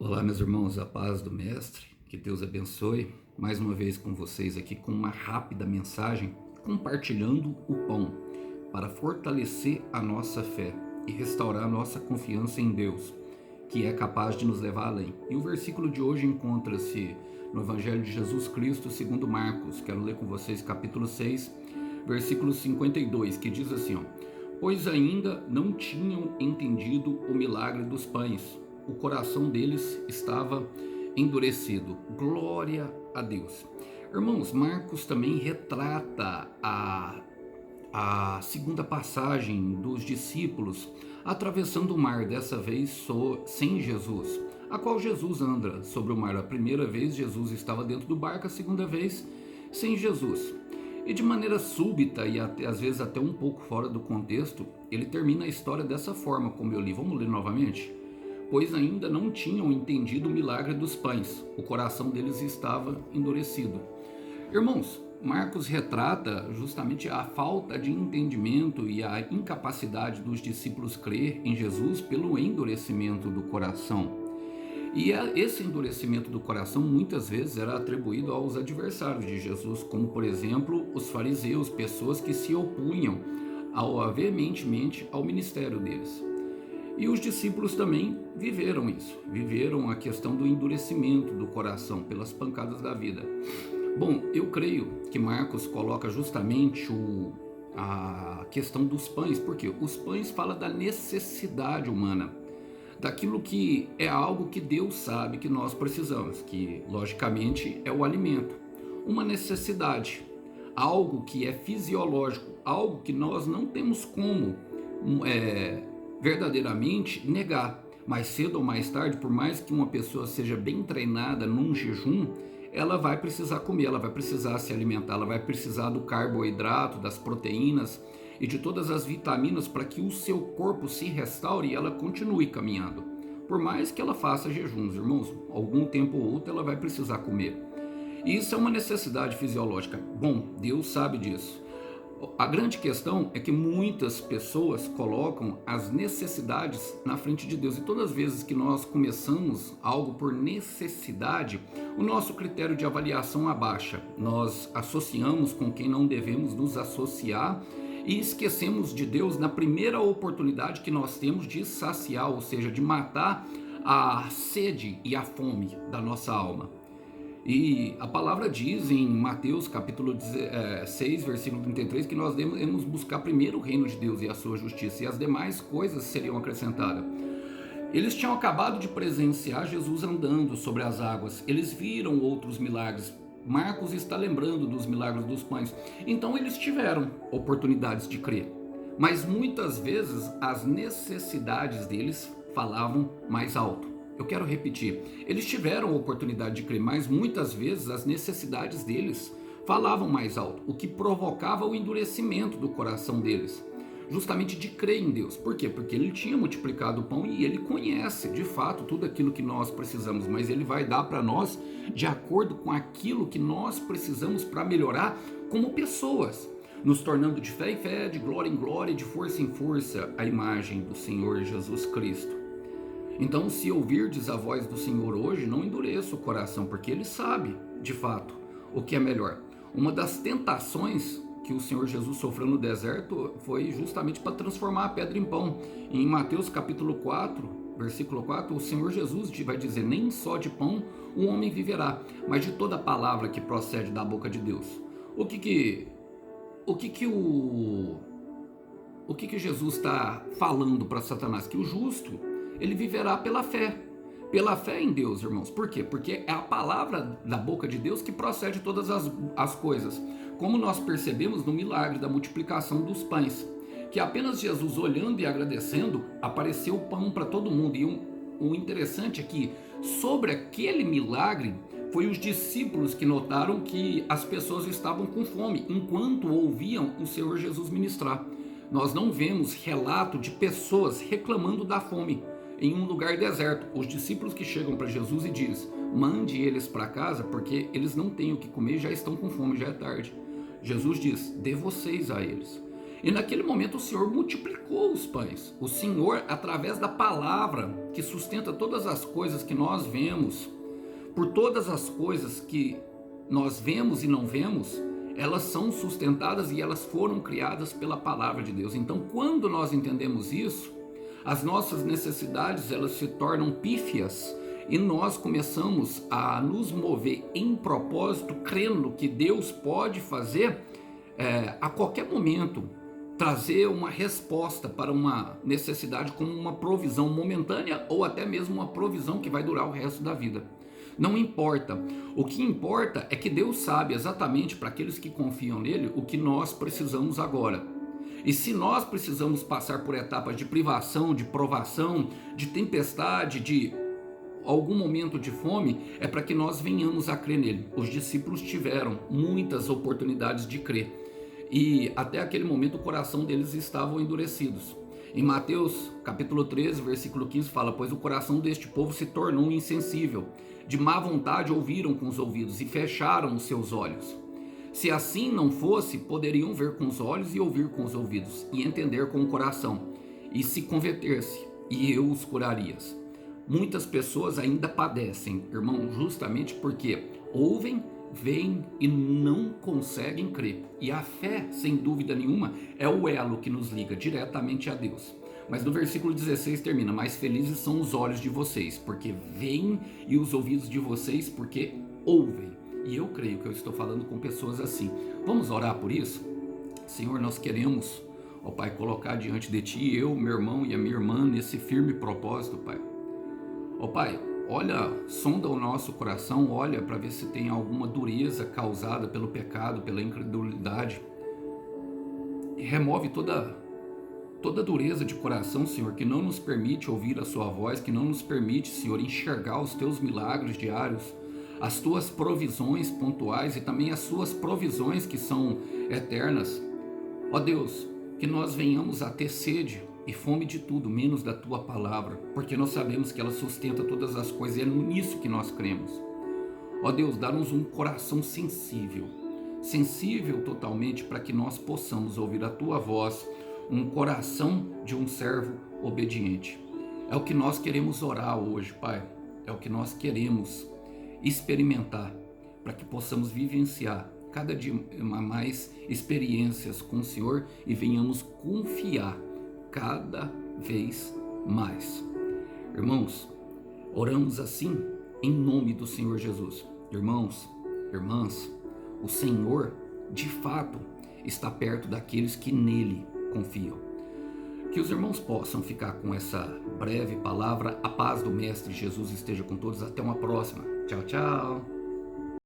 Olá, meus irmãos, a paz do Mestre, que Deus abençoe. Mais uma vez com vocês aqui com uma rápida mensagem, compartilhando o pão, para fortalecer a nossa fé e restaurar a nossa confiança em Deus, que é capaz de nos levar além. E o versículo de hoje encontra-se no Evangelho de Jesus Cristo segundo Marcos. Quero ler com vocês capítulo 6, versículo 52, que diz assim, pois ainda não tinham entendido o milagre dos pães. O coração deles estava endurecido. Glória a Deus. Irmãos, Marcos também retrata a segunda passagem dos discípulos atravessando o mar, dessa vez sem Jesus, a qual Jesus anda sobre o mar. A primeira vez Jesus estava dentro do barco, a segunda vez sem Jesus. E de maneira súbita e às vezes até um pouco fora do contexto, ele termina a história dessa forma, como eu li. Vamos ler novamente? Pois ainda não tinham entendido o milagre dos pães, o coração deles estava endurecido. Irmãos, Marcos retrata justamente a falta de entendimento e a incapacidade dos discípulos crer em Jesus pelo endurecimento do coração. E esse endurecimento do coração muitas vezes era atribuído aos adversários de Jesus, como por exemplo os fariseus, pessoas que se opunham veementemente ao ministério deles. E os discípulos também viveram isso, viveram a questão do endurecimento do coração pelas pancadas da vida. Bom, eu creio que Marcos coloca justamente a questão dos pães, porque os pães falam da necessidade humana, daquilo que é algo que Deus sabe que nós precisamos, que logicamente é o alimento, uma necessidade, algo que é fisiológico, algo que nós não temos como verdadeiramente negar. Mais cedo ou mais tarde, por mais que uma pessoa seja bem treinada num jejum, ela vai precisar comer, ela vai precisar se alimentar, ela vai precisar do carboidrato, das proteínas e de todas as vitaminas para que o seu corpo se restaure e ela continue caminhando. Por mais que ela faça jejuns, irmãos, algum tempo ou outro ela vai precisar comer. E isso é uma necessidade fisiológica. Bom, Deus sabe disso. A grande questão é que muitas pessoas colocam as necessidades na frente de Deus, e todas as vezes que nós começamos algo por necessidade, o nosso critério de avaliação abaixa. Nós associamos com quem não devemos nos associar e esquecemos de Deus na primeira oportunidade que nós temos de saciar, ou seja, de matar a sede e a fome da nossa alma. E a palavra diz em Mateus capítulo 6, versículo 33, que nós devemos buscar primeiro o reino de Deus e a sua justiça, e as demais coisas seriam acrescentadas. Eles tinham acabado de presenciar Jesus andando sobre as águas, eles viram outros milagres. Marcos está lembrando dos milagres dos pães. Então eles tiveram oportunidades de crer, mas muitas vezes as necessidades deles falavam mais alto. Eu quero repetir, eles tiveram a oportunidade de crer, mas muitas vezes as necessidades deles falavam mais alto, o que provocava o endurecimento do coração deles, justamente de crer em Deus. Por quê? Porque ele tinha multiplicado o pão e ele conhece de fato tudo aquilo que nós precisamos, mas ele vai dar para nós de acordo com aquilo que nós precisamos para melhorar como pessoas, nos tornando de fé em fé, de glória em glória, de força em força, a imagem do Senhor Jesus Cristo. Então, se ouvirdes a voz do Senhor hoje, não endureça o coração, porque Ele sabe, de fato, o que é melhor. Uma das tentações que o Senhor Jesus sofreu no deserto foi justamente para transformar a pedra em pão. Em Mateus capítulo 4, versículo 4, o Senhor Jesus vai dizer, nem só de pão o homem viverá, mas de toda palavra que procede da boca de Deus. O que Jesus está falando para Satanás? Que o justo, ele viverá pela fé em Deus, irmãos. Por quê? Porque é a palavra da boca de Deus que procede todas as coisas, como nós percebemos no milagre da multiplicação dos pães, que apenas Jesus olhando e agradecendo, apareceu o pão para todo mundo. E o interessante é que sobre aquele milagre foi os discípulos que notaram que as pessoas estavam com fome enquanto ouviam o Senhor Jesus ministrar. Nós não vemos relato de pessoas reclamando da fome em um lugar deserto. Os discípulos que chegam para Jesus e dizem, mande eles para casa porque eles não têm o que comer, já estão com fome, já é tarde. Jesus diz, dê vocês a eles. E naquele momento o Senhor multiplicou os pães. O Senhor, através da palavra que sustenta todas as coisas que nós vemos, por todas as coisas que nós vemos e não vemos, elas são sustentadas e elas foram criadas pela palavra de Deus. Então, quando nós entendemos isso, as nossas necessidades elas se tornam pífias e nós começamos a nos mover em propósito, crendo que Deus pode fazer a qualquer momento, trazer uma resposta para uma necessidade como uma provisão momentânea ou até mesmo uma provisão que vai durar o resto da vida. Não importa. O que importa é que Deus sabe exatamente para aqueles que confiam nele o que nós precisamos agora. E se nós precisamos passar por etapas de privação, de provação, de tempestade, de algum momento de fome, é para que nós venhamos a crer nele. Os discípulos tiveram muitas oportunidades de crer. E até aquele momento o coração deles estava endurecidos. Em Mateus capítulo 13, versículo 15 fala: pois o coração deste povo se tornou insensível, de má vontade ouviram com os ouvidos e fecharam os seus olhos. Se assim não fosse, poderiam ver com os olhos e ouvir com os ouvidos, e entender com o coração, e se converter-se, e eu os curarias. Muitas pessoas ainda padecem, irmão, justamente porque ouvem, veem e não conseguem crer. E a fé, sem dúvida nenhuma, é o elo que nos liga diretamente a Deus. Mas no versículo 16 termina: mais felizes são os olhos de vocês, porque veem, e os ouvidos de vocês, porque ouvem. E eu creio que eu estou falando com pessoas assim. Vamos orar por isso? Senhor, nós queremos, ó Pai, colocar diante de Ti, eu, meu irmão e a minha irmã, nesse firme propósito, Pai. Ó Pai, olha, sonda o nosso coração, olha para ver se tem alguma dureza causada pelo pecado, pela incredulidade. E remove toda dureza de coração, Senhor, que não nos permite ouvir a Sua voz, que não nos permite, Senhor, enxergar os Teus milagres diários, as Tuas provisões pontuais e também as Suas provisões que são eternas. Ó Deus, que nós venhamos a ter sede e fome de tudo, menos da Tua palavra, porque nós sabemos que ela sustenta todas as coisas e é nisso que nós cremos. Ó Deus, dá-nos um coração sensível totalmente, para que nós possamos ouvir a Tua voz, um coração de um servo obediente. É o que nós queremos orar hoje, Pai, é o que nós queremos experimentar, para que possamos vivenciar cada dia mais experiências com o Senhor e venhamos confiar cada vez mais. Irmãos, oramos assim em nome do Senhor Jesus. Irmãos, irmãs, o Senhor de fato está perto daqueles que nele confiam. Que os irmãos possam ficar com essa breve palavra. A paz do Mestre Jesus esteja com todos. Até uma próxima. Tchau, tchau.